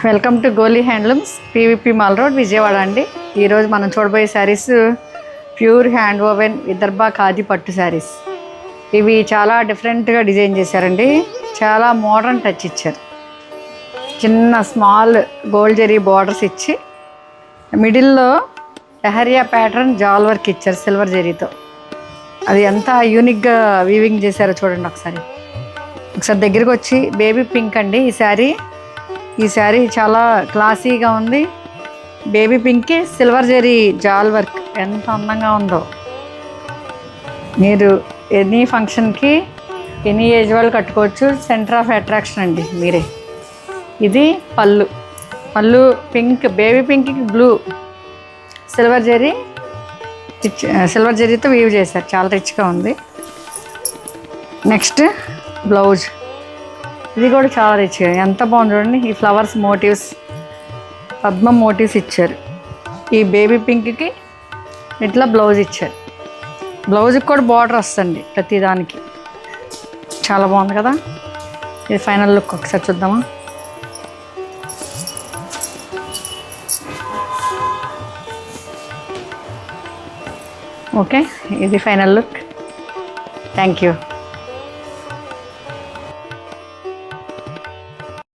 Welcome to Goli handlooms, PVP mall road, Vijayawada అండి. ఈరోజు మనం చూడబోయే saris pure hand woven Vidarbha khadi పట్టు శారీస్. ఇవి చాలా డిఫరెంట్గా డిజైన్ చేశారండి. చాలా మోడర్న్ టచ్ ఇచ్చారు. చిన్న స్మాల్ గోల్డ్ జరీ బార్డర్స్ ఇచ్చి మిడిల్లో లెహరియా ప్యాటర్న్ జాల్ వర్క్ ఇచ్చారు సిల్వర్ జరీతో. అది ఎంత యూనిక్గా వీవింగ్ చేశారో చూడండి. ఒకసారి దగ్గరికి వచ్చి బేబీ పింక్ అండి ఈ శారీ చాలా క్లాసీగా ఉంది. బేబీ పింక్కి సిల్వర్ జరీ జాల్ వర్క్ ఎంత అందంగా ఉందో. మీరు ఎనీ ఫంక్షన్కి ఎనీ ఏజ్ వాళ్ళు కట్టుకోవచ్చు. సెంటర్ ఆఫ్ అట్రాక్షన్ అండి మీరే. ఇది పళ్ళు పింక్, బేబీ పింక్కి బ్లూ సిల్వర్ జరీతో వీవ్ చేశారు. చాలా రిచ్గా ఉంది. నెక్స్ట్ బ్లౌజ్, ఇది కూడా చాలా రిచ్గా ఎంత బాగుంది చూడండి. ఈ ఫ్లవర్స్ మోటివ్స్, పద్మం మోటివ్స్ ఇచ్చారు. ఈ బేబీ పింక్కి ఇట్లా బ్లౌజ్ ఇచ్చారు. బ్లౌజ్కి కూడా బార్డర్ వస్తుంది ప్రతిదానికి. చాలా బాగుంది కదా. ఇది ఫైనల్ లుక్ ఒకసారి చూద్దామా. ఓకే, ఇది ఫైనల్ లుక్. Thank you.